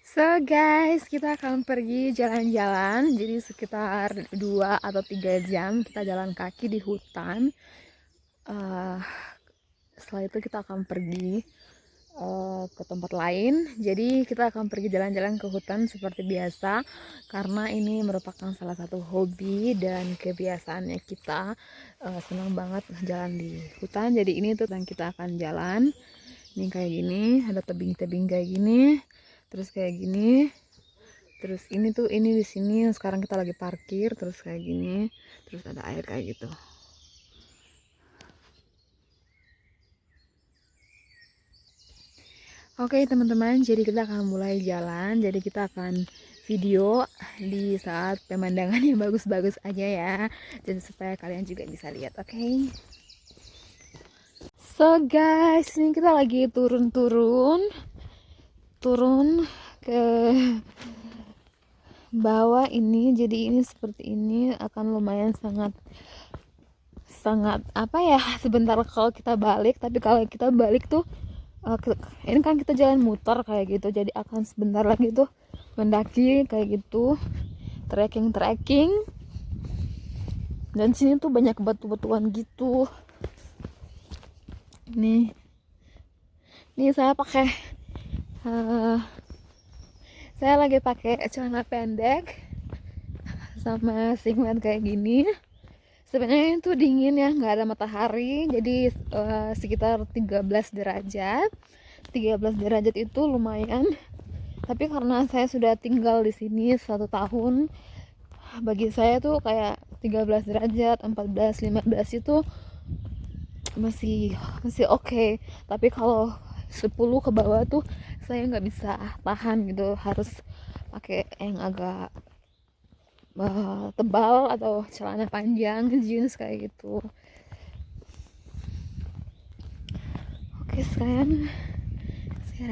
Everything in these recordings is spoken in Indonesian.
So guys, kita akan pergi jalan-jalan. Jadi sekitar 2 atau 3 jam kita jalan kaki di hutan. Eh, Setelah itu kita akan pergi ke tempat lain. Jadi kita akan pergi jalan-jalan ke hutan seperti biasa, karena ini merupakan salah satu hobi dan kebiasaannya kita. Senang banget jalan di hutan. Jadi ini tuh yang kita akan jalan. Ini kayak gini, ada tebing-tebing kayak gini, terus kayak gini. Terus ini tuh ini di sini sekarang kita lagi parkir, terus kayak gini, terus ada air kayak gitu. Oke teman-teman, jadi kita akan mulai jalan. Jadi kita akan video di saat pemandangan yang bagus-bagus aja ya, jadi supaya kalian juga bisa lihat. Oke. So guys, ini kita lagi turun ke bawah ini. Jadi ini seperti ini, akan lumayan sangat apa ya, sebentar kalau kita balik. Tapi kalau kita balik tuh ini kan kita jalan muter kayak gitu, jadi akan sebentar lagi tuh mendaki kayak gitu, trekking dan sini tuh banyak batu-batuan gitu. Nih uh, saya lagi pakai celana pendek sama singlet kayak gini. Sebenarnya itu dingin ya, nggak ada matahari, jadi sekitar 13 derajat. 13 derajat itu lumayan. Tapi karena saya sudah tinggal di sini 1 tahun, bagi saya tuh kayak 13 derajat, 14, 15 itu masih oke. Tapi kalau 10 ke bawah tuh saya nggak bisa tahan gitu, harus pakai yang agak tebal atau celana panjang, jeans kayak gitu. Oke, sekarang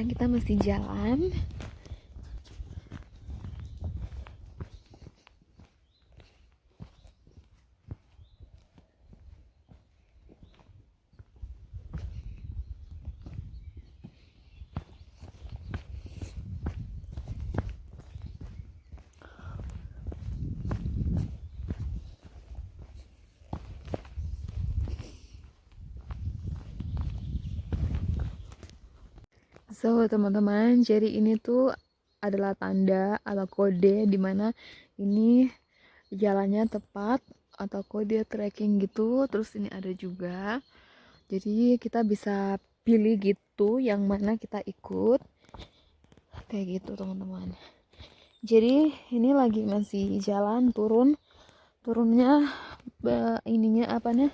kita masih jalan. So teman-teman, jadi ini tuh adalah tanda atau kode dimana ini jalannya tepat, atau kode trekking gitu. Terus ini ada juga, jadi kita bisa pilih gitu yang mana kita ikut kayak gitu teman-teman. Jadi ini lagi masih jalan turunnya, ininya apa nih,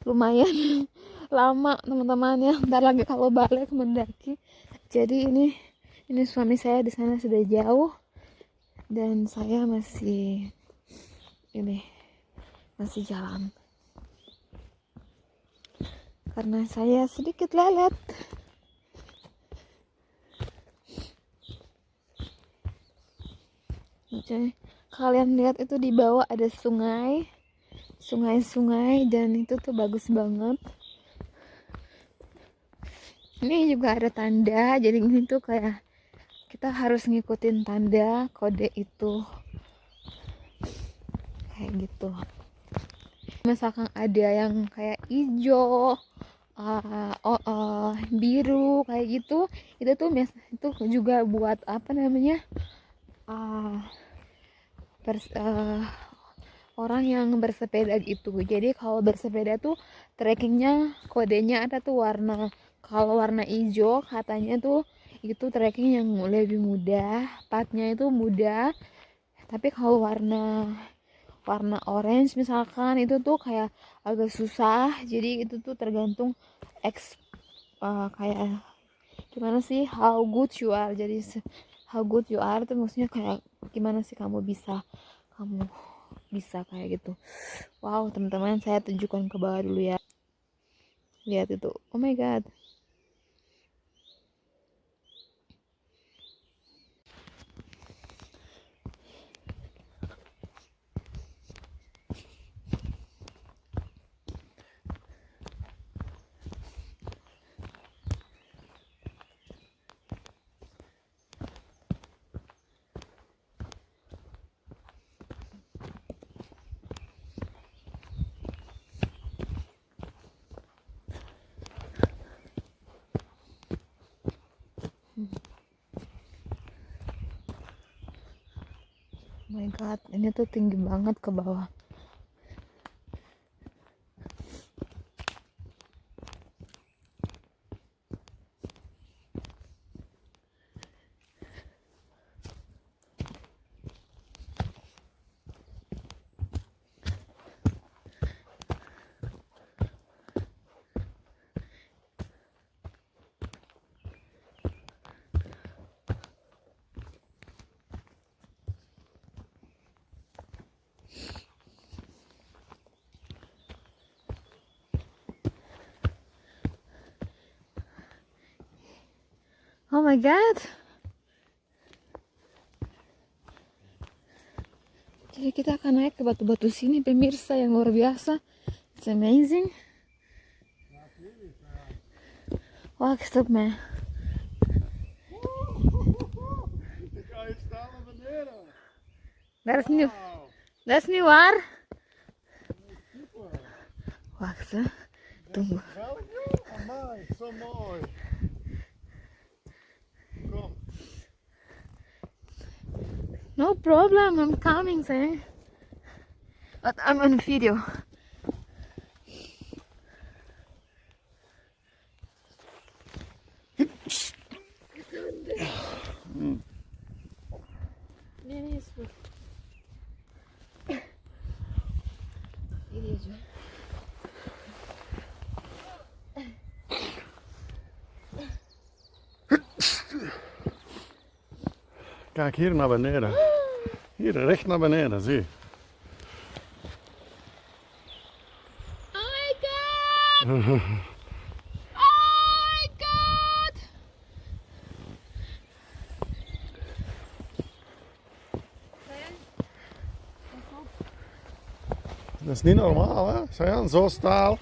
lumayan lama teman-teman ya. Ntar lagi kalau balik mendaki. Jadi ini suami saya di sana sudah jauh dan saya masih jalan karena saya sedikit lelet. Oke, kalian lihat itu di bawah ada sungai dan itu tuh bagus banget. Ini juga ada tanda, jadi ini tuh kayak kita harus ngikutin tanda kode itu kayak gitu. Misalkan ada yang kayak hijau, biru kayak gitu, itu tuh itu juga buat apa namanya, orang yang bersepeda gitu. Jadi kalau bersepeda tuh trekkingnya kodenya ada tuh warna. Kalau warna hijau katanya tuh itu trekking yang lebih mudah, partnya itu mudah. Tapi kalau warna orange misalkan itu tuh kayak agak susah. Jadi itu tuh tergantung kayak gimana sih, how good you are. Jadi how good you are tuh maksudnya kayak gimana sih kamu bisa kayak gitu. Wow teman-teman, saya tunjukkan ke bawah dulu ya, lihat itu, oh my god. my god, ini tuh tinggi banget ke bawah. Oh my god. Jadi kita akan naik ke batu-batu sini, pemirsa, yang luar biasa. It's amazing. Wacht, stop me. Dat is niet waar. Wacht, hè. Tunggu. Amai, zo mooi. Kom. No problem, I'm coming, sayang. But I'm on video. Ini is good. Video juga. Kijk hier naar beneden. Hier, recht naar beneden, zie. Oh my god! Oh my god! Sayang, Dat is niet normaal, hè? Sayang, zo staal.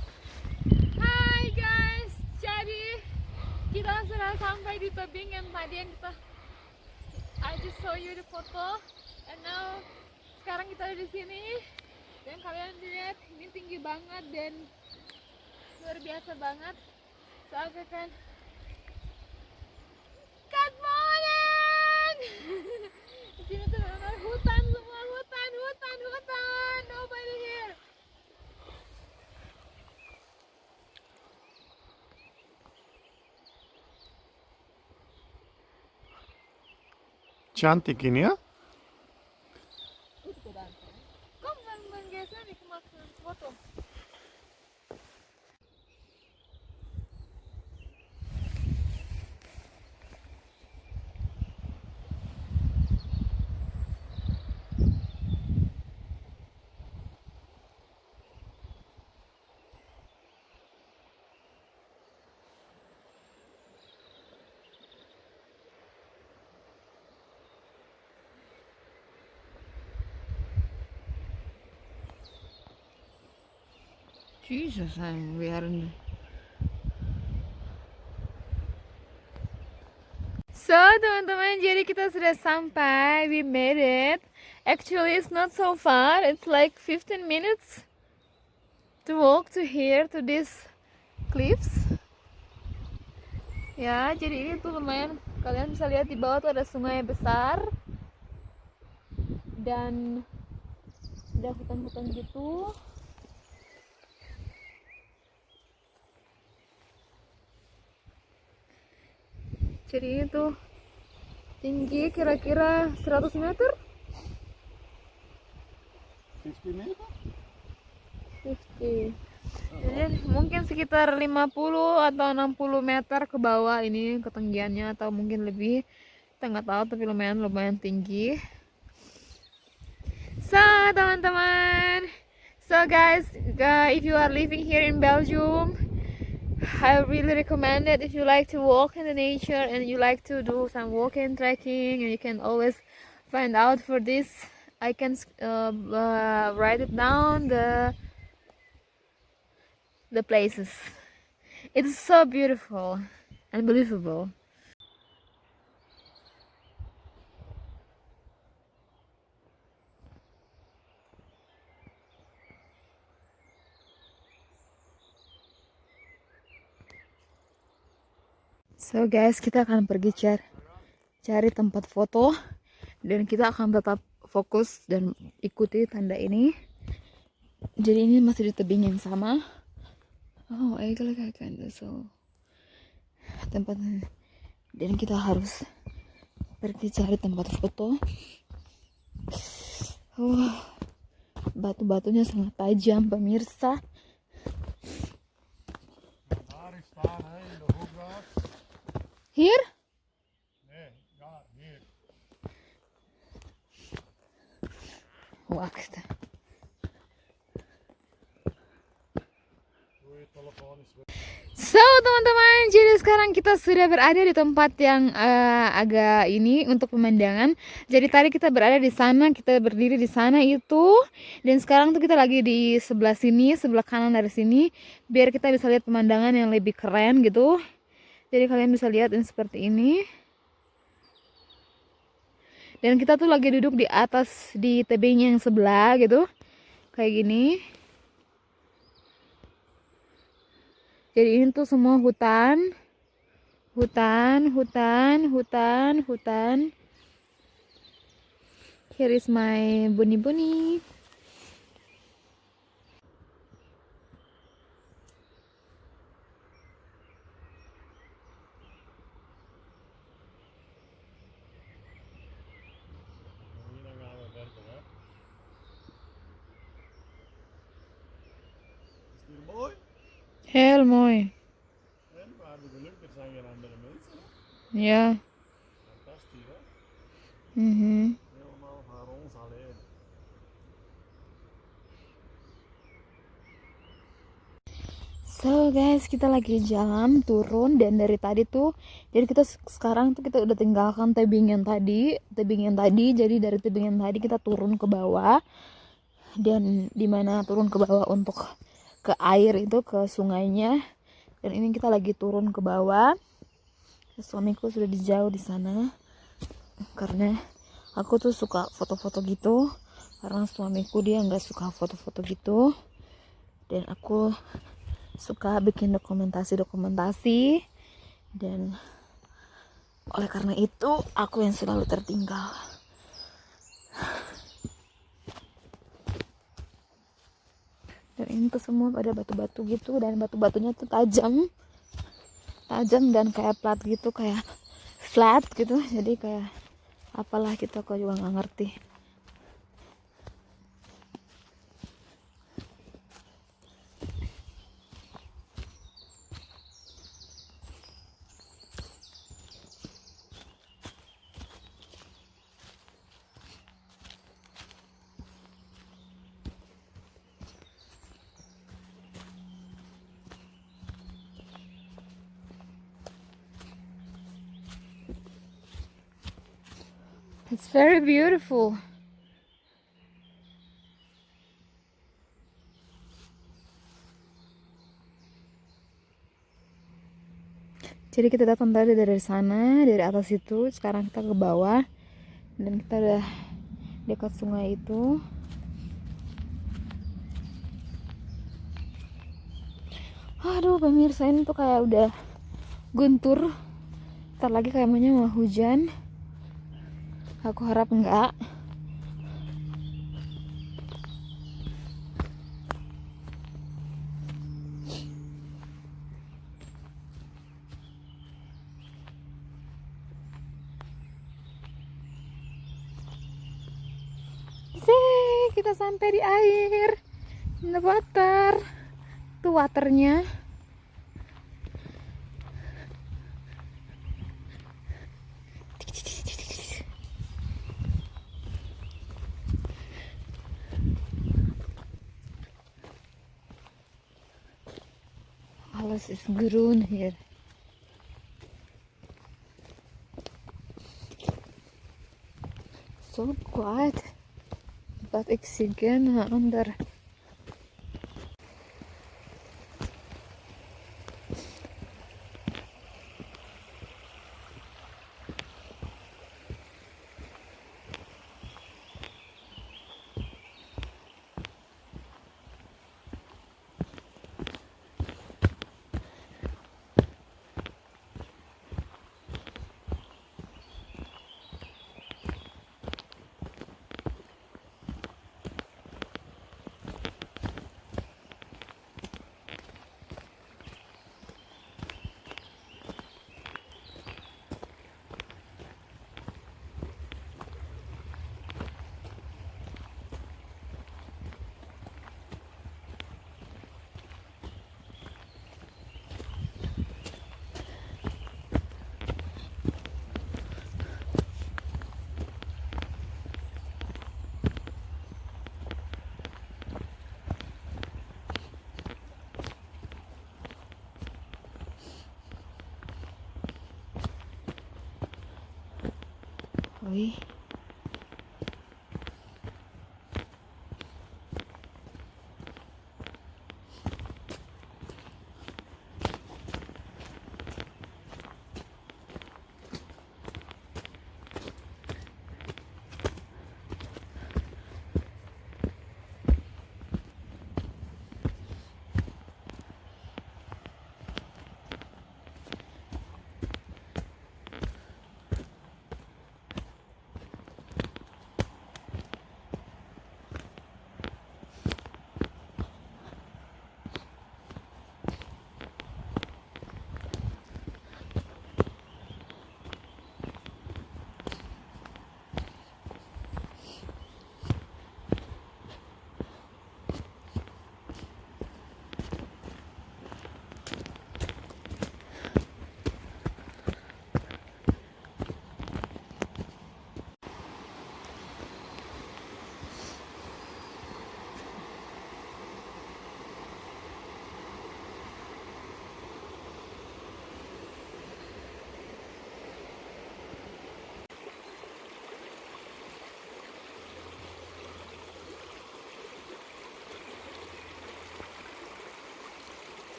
Hai guys, jadi kita sudah sampai di tebing yang tadi yang kita I just show you the photo, and now sekarang kita ada di sini dan kalian lihat ini tinggi banget dan luar biasa banget. So aku kan good morning. Di sini tuh benar hutan semua, hutan, nobody here. Cantik ini ya. Kom dan geser, ik maak een foto. Jesus, we are in. So teman-teman, jadi kita sudah sampai. We made it. Actually, it's not so far. It's like 15 minutes to walk to here to these cliffs. Ya, jadi ini tuh lumayan. Kalian bisa lihat di bawah tuh ada sungai besar dan ada hutan-hutan gitu. Jadi ini tuh tinggi kira-kira 100 meter. 50 meter? 50. Jadi mungkin sekitar 50 atau 60 meter ke bawah ini ketinggiannya, atau mungkin lebih. Kita nggak tahu, tapi lumayan tinggi. So teman-teman, so guys, if you are living here in Belgium, I really recommend it. If you like to walk in the nature and you like to do some walking, trekking, and you can always find out for this. I can write it down the places. It's so beautiful, unbelievable. So guys, kita akan pergi cari tempat foto dan kita akan tetap fokus dan ikuti tanda ini. Jadi ini masih di tebing yang sama. Oh, eigenlijk kan so tempat, dan kita harus pergi cari tempat foto. Oh, batu-batunya sangat tajam pemirsa. Daar is staan, hè, in de hoek daar. Here? Nee, ja, hier. Wacht. Doe je telefoon eens weg. So teman-teman, jadi sekarang kita sudah berada di tempat yang agak ini untuk pemandangan. Jadi tadi kita berada di sana, kita berdiri di sana itu, dan sekarang tuh kita lagi di sebelah sini, sebelah kanan dari sini, biar kita bisa lihat pemandangan yang lebih keren gitu. Jadi kalian bisa lihat ini seperti ini. Dan kita tuh lagi duduk di atas di tebing yang sebelah gitu, kayak gini. Jadi ini tuh semua hutan. Here is my bunny. Hier dan gaan we verder, hè. Is het hier mooi? Heel mooi. En we hebben geluk, er zijn geen andere mensen. Hè? Ja. Fantastisch, hè? Mhm. Helemaal voor ons alleen. So guys, kita lagi jalan turun, dan dari tadi tuh, jadi kita sekarang tuh kita udah tinggalkan tebing yang tadi. Jadi dari tebing yang tadi kita turun ke bawah, dan dimana turun ke bawah untuk ke air itu, ke sungainya. Dan ini kita lagi turun ke bawah. Suamiku sudah di jauh di sana, karena aku tuh suka foto-foto gitu, karena suamiku dia nggak suka foto-foto gitu, dan aku suka bikin dokumentasi, dan oleh karena itu aku yang selalu tertinggal. Dan ini tuh semua pada batu-batu gitu, dan batu-batunya tuh tajam dan kayak plat gitu, kayak flat gitu, jadi kayak apalah gitu, aku juga nggak ngerti. It's very beautiful. Jadi kita datang tadi dari sana, dari atas itu, sekarang kita ke bawah, dan kita udah dekat sungai itu. Aduh pemirsa, ini tuh kayak udah guntur. Ntar lagi kayaknya mau hujan. Aku harap enggak. Kita sampai di air. In the water. Tuh waternya. Alles is groen hier. So quiet. But ik zie geen ander. sekali.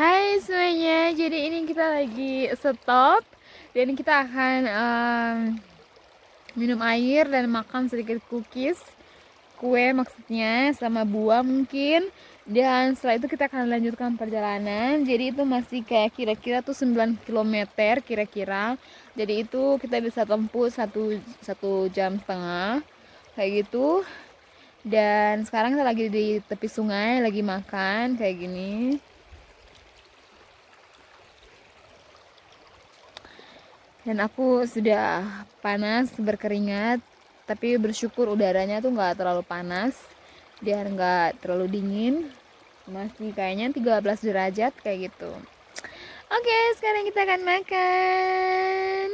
Hai semuanya, jadi ini kita lagi stop dan kita akan minum air dan makan sedikit cookies, kue maksudnya, sama buah mungkin. Dan setelah itu kita akan lanjutkan perjalanan. Jadi itu masih kayak kira-kira tuh 9 km kira-kira. Jadi itu kita bisa tempuh satu jam setengah kayak gitu. Dan sekarang kita lagi di tepi sungai, lagi makan kayak gini. Dan aku sudah panas, berkeringat, tapi bersyukur udaranya tuh nggak terlalu panas, biar nggak terlalu dingin, masih kayaknya 13 derajat kayak gitu. Oke, sekarang kita akan makan.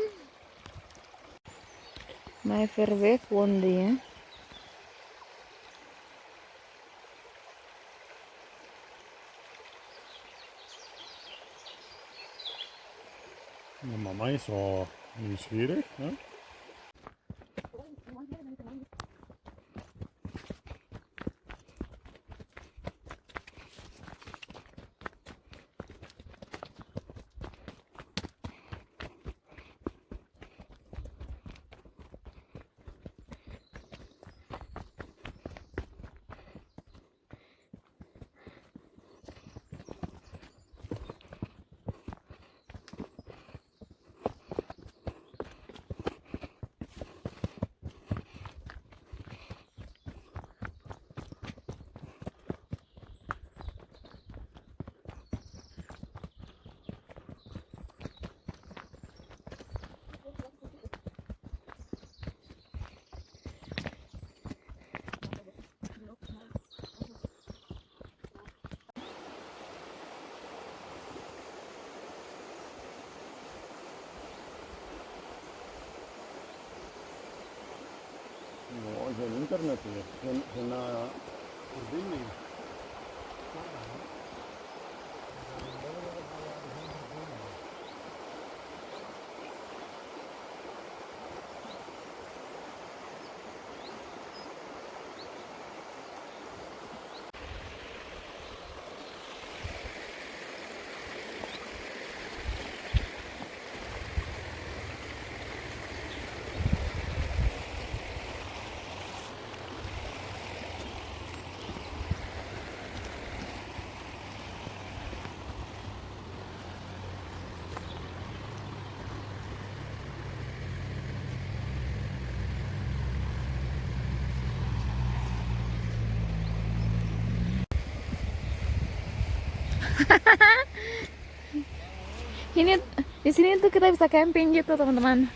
My favorite one ya. Mamma är så nyfiken. Ja? No, se on internetillä. Sen förbindning. Ini di sini tuh kita bisa camping gitu, teman-teman.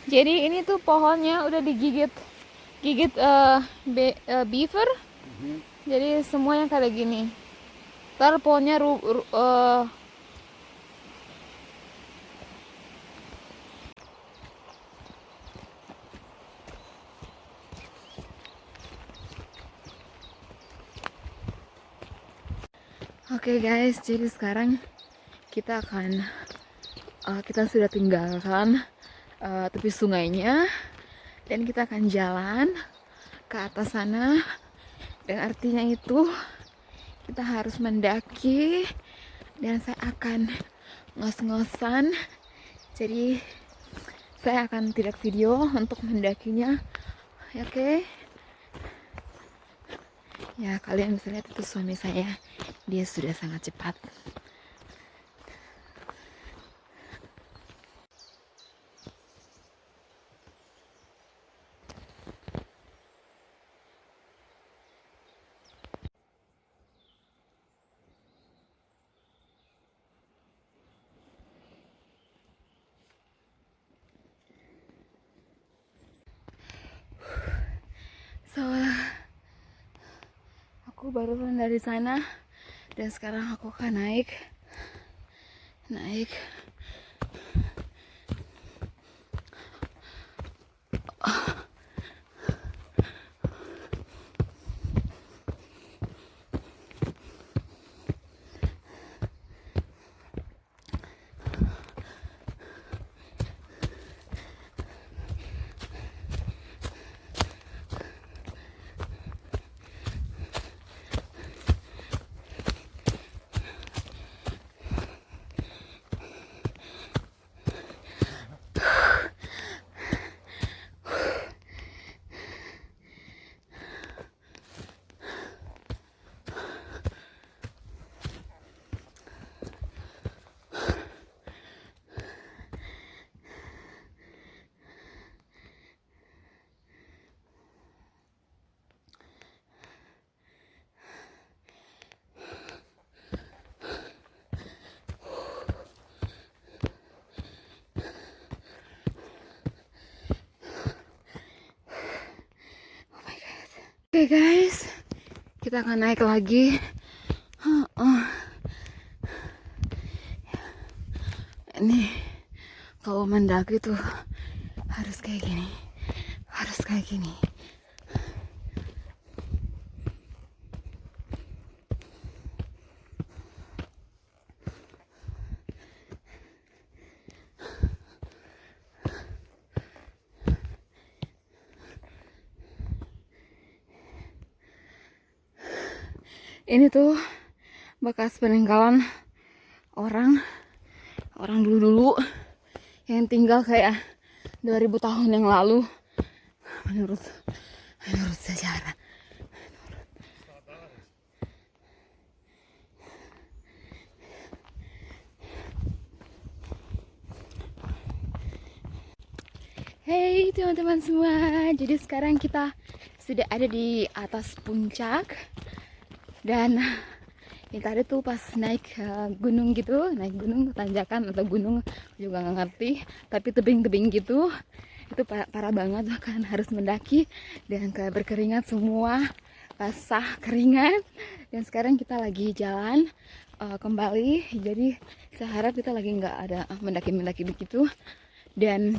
Jadi ini tuh pohonnya udah digigit beaver. Jadi semuanya kayak gini. Ntar pohonnya Oke guys, jadi sekarang kita sudah tinggalkan tepi sungainya dan kita akan jalan ke atas sana, dan artinya itu kita harus mendaki dan saya akan ngos-ngosan, jadi saya akan tidak video untuk mendakinya. Oke. Ya, kalian bisa lihat itu suami saya, dia sudah sangat cepat. So, aku baru turun dari sana dan sekarang aku akan naik. Oke guys, kita akan naik lagi. Ini kalau mendaki tuh harus kayak gini, Ini tuh bekas peninggalan orang dulu-dulu yang tinggal kayak 2000 tahun yang lalu menurut sejarah. Hey teman-teman semua, jadi sekarang kita sudah ada di atas puncak. Dan ini tadi tuh pas naik gunung gitu, naik gunung tanjakan atau gunung juga nggak ngerti, tapi tebing-tebing gitu, itu parah banget kan, harus mendaki dan berkeringat semua, basah keringat. Dan sekarang kita lagi jalan kembali. Jadi saya harap kita lagi nggak ada mendaki-mendaki begitu, dan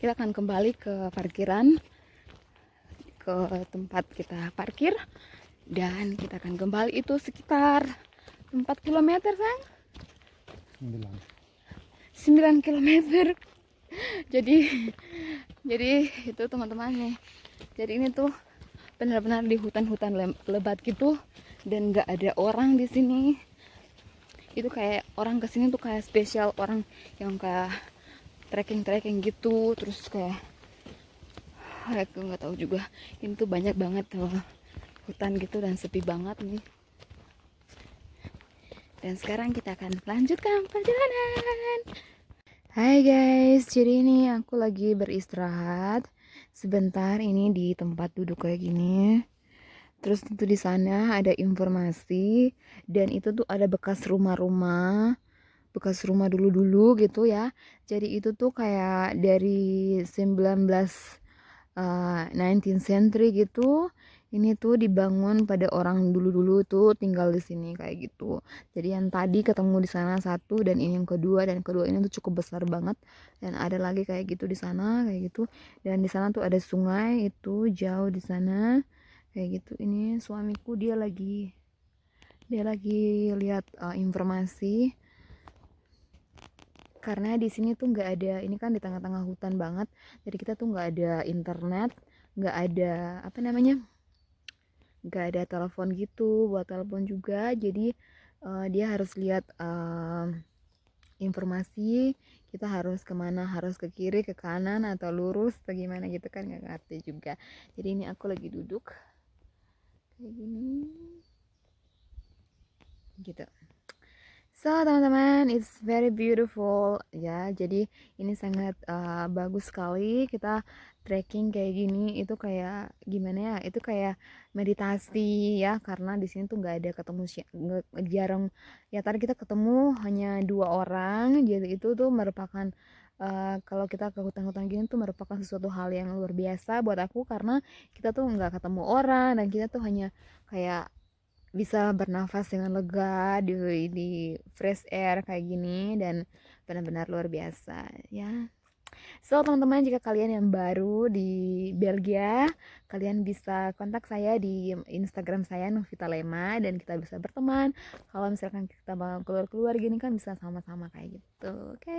kita akan kembali ke parkiran, ke tempat kita parkir, dan kita akan kembali itu sekitar 4 kilometer sayang, 9 kilometer. jadi jadi itu teman-teman nih, jadi ini tuh benar-benar di hutan-hutan lebat gitu, dan nggak ada orang di sini. Itu kayak orang kesini tuh kayak spesial orang yang kayak trekking gitu, terus kayak aku nggak tahu juga, ini tuh banyak banget tuh hutan gitu dan sepi banget nih. Dan sekarang kita akan lanjutkan perjalanan. Hai guys, jadi ini aku lagi beristirahat sebentar ini di tempat duduk kayak gini. Terus itu di sana ada informasi, dan itu tuh ada bekas rumah-rumah, bekas rumah dulu-dulu gitu ya. Jadi itu tuh kayak dari 19th century gitu. Ini tuh dibangun pada orang dulu-dulu tuh tinggal di sini kayak gitu. Jadi yang tadi ketemu di sana satu, dan ini yang kedua, dan kedua ini tuh cukup besar banget, dan ada lagi kayak gitu di sana kayak gitu. Dan di sana tuh ada sungai itu jauh di sana kayak gitu. Ini suamiku dia lagi lihat informasi, karena di sini tuh nggak ada, ini kan di tengah-tengah hutan banget, jadi kita tuh nggak ada internet, nggak ada apa namanya, nggak ada telepon gitu buat telepon juga. Jadi dia harus lihat informasi, kita harus kemana, harus ke kiri, ke kanan, atau lurus atau gimana gitu kan, nggak ngerti juga. Jadi ini aku lagi duduk kayak gini gitu. So teman-teman, it's very beautiful ya. Jadi ini sangat bagus sekali kita trekking kayak gini. Itu kayak gimana ya? Itu kayak meditasi ya, karena di sini tuh nggak ada ketemu jarang ya. Tadi kita ketemu hanya 2 orang. Jadi itu tuh merupakan kalau kita ke hutan-hutan gini tuh merupakan sesuatu hal yang luar biasa buat aku, karena kita tuh nggak ketemu orang, dan kita tuh hanya kayak bisa bernafas dengan lega di fresh air kayak gini, dan benar-benar luar biasa ya. So teman-teman, jika kalian yang baru di Belgia, kalian bisa kontak saya di Instagram saya Novita Lema, dan kita bisa berteman. Kalau misalkan kita mau keluar-keluar gini kan bisa sama-sama kayak gitu. Oke.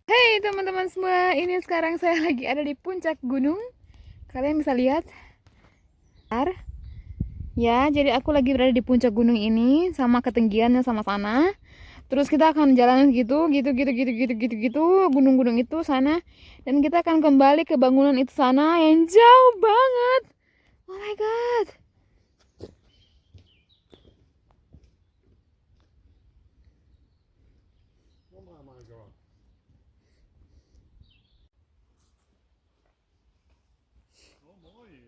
Hey teman-teman semua, ini sekarang saya lagi ada di puncak gunung. Kalian bisa lihat. Ya, jadi aku lagi berada di puncak gunung ini, sama ketinggiannya sama sana. Terus kita akan jalan gitu, gunung-gunung itu sana, dan kita akan kembali ke bangunan itu sana yang jauh banget. Oh my god. Oh my god. Oh mooi.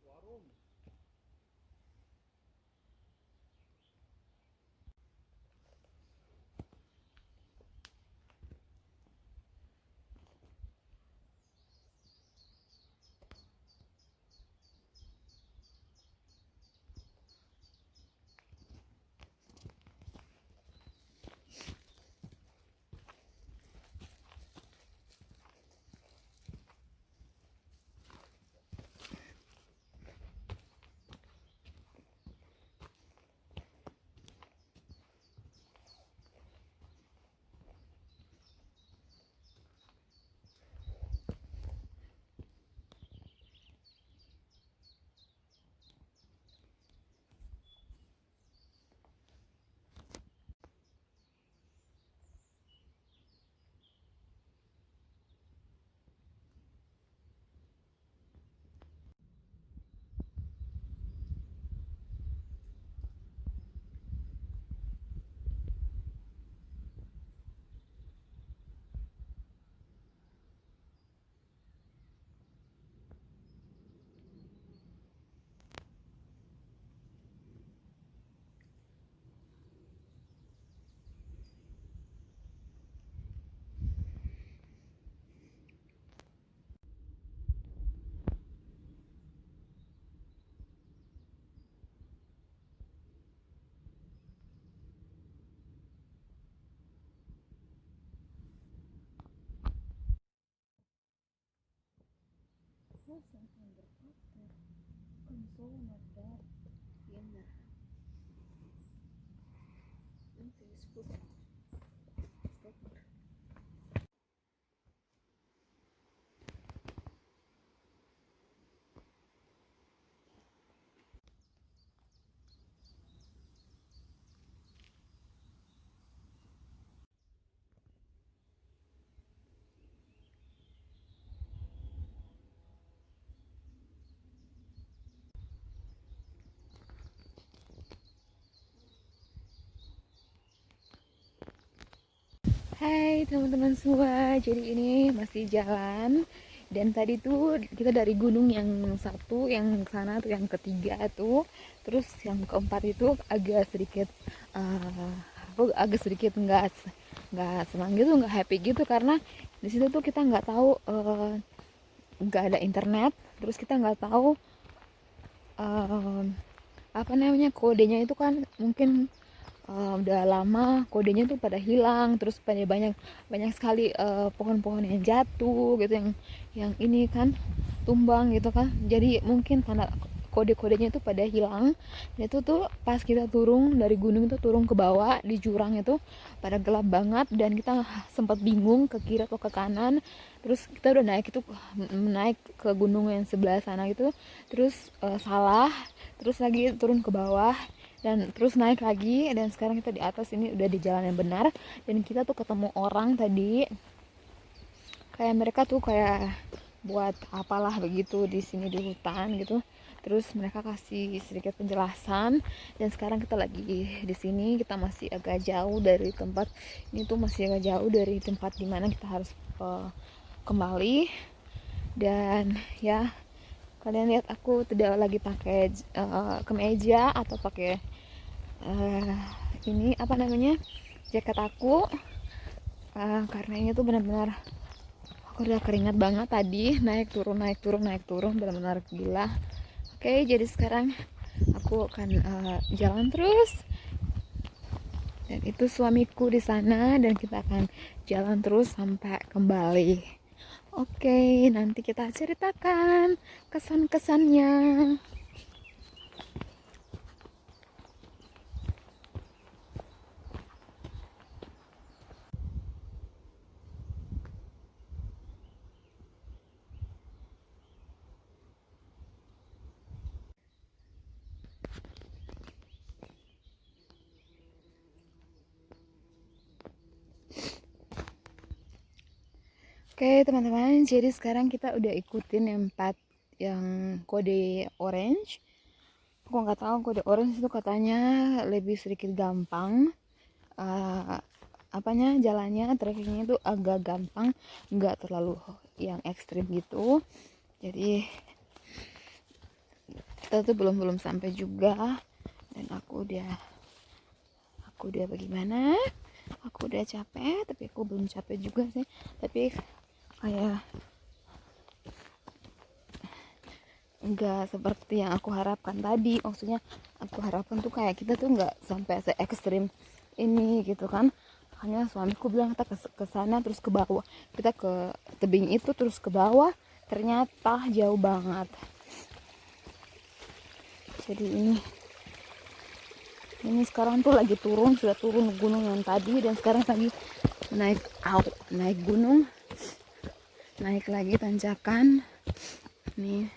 Waarom? Hai teman-teman semua, jadi ini masih jalan. Dan tadi tuh kita dari gunung yang satu, yang sana tuh yang ketiga tuh, terus yang keempat itu agak sedikit, aku agak sedikit nggak senang gitu, nggak happy gitu karena di situ tuh kita nggak tahu, nggak ada internet, terus kita nggak tahu eh, apa namanya kodenya itu kan mungkin udah lama kodenya tuh pada hilang, terus pada banyak banyak sekali pohon-pohon yang jatuh gitu, yang ini kan tumbang gitu kan, jadi mungkin karena kode-kodenya itu pada hilang. Dan itu tuh pas kita turun dari gunung itu turun ke bawah di jurang itu pada gelap banget dan kita sempat bingung ke kiri atau ke kanan. Terus kita udah naik itu, naik ke gunung yang sebelah sana gitu, terus salah, terus lagi turun ke bawah dan terus naik lagi, dan sekarang kita di atas ini udah di jalan yang benar. Dan kita tuh ketemu orang tadi, kayak mereka tuh kayak buat apalah begitu di sini di hutan gitu, terus mereka kasih sedikit penjelasan. Dan sekarang kita lagi di sini, kita masih agak jauh dari tempat ini tuh, masih agak jauh dari tempat dimana kita harus kembali. Dan ya, kalian lihat aku tidak lagi pakai kemeja atau pakai ini apa namanya jaket aku, karena ini tuh benar-benar aku udah keringat banget tadi, naik turun naik turun naik turun, benar-benar gila. Oke, jadi sekarang aku akan jalan terus, dan itu suamiku di sana, dan kita akan jalan terus sampai kembali. Oke, nanti kita ceritakan kesan-kesannya. Oke teman-teman, jadi sekarang kita udah ikutin yang kode orange. Aku nggak tahu, kode orange itu katanya lebih sedikit gampang, apanya jalannya, trackingnya itu agak gampang, nggak terlalu yang ekstrim gitu. Jadi kita tuh belum sampai juga, dan aku udah bagaimana, aku udah capek, tapi aku belum capek juga sih, tapi kayak nggak seperti yang aku harapkan tadi. Maksudnya aku harapkan tuh kayak kita tuh nggak sampai se ekstrim ini gitu kan. Hanya suamiku bilang kita ke sana terus ke bawah, kita ke tebing itu terus ke bawah, ternyata jauh banget. Jadi ini sekarang tuh lagi turun, sudah turun gunung yang tadi, dan sekarang lagi naik gunung, naik lagi tanjakan nih,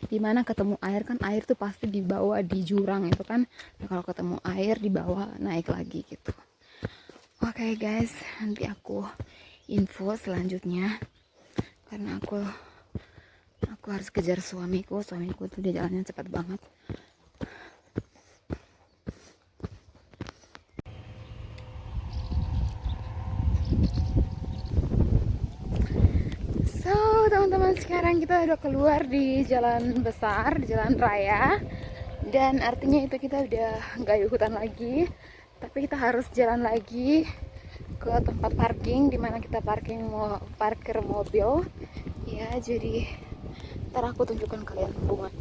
dimana ketemu air kan, air tuh pasti di bawah di jurang itu kan. Nah, kalau ketemu air di bawah naik lagi gitu. Oke guys, nanti aku info selanjutnya karena aku harus kejar suamiku tuh dia jalannya cepat banget. So teman-teman, sekarang kita udah keluar di jalan besar, di jalan raya, dan artinya itu kita udah nggak di hutan lagi, tapi kita harus jalan lagi ke tempat parking dimana kita parkir mobil ya. Jadi ntar aku tunjukkan kalian hubungan.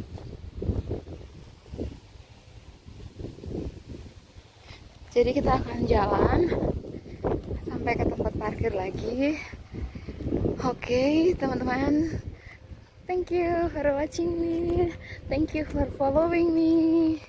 Jadi kita akan jalan sampai ke tempat parkir lagi. Oke teman-teman, Thank you for watching me. Thank you for following me.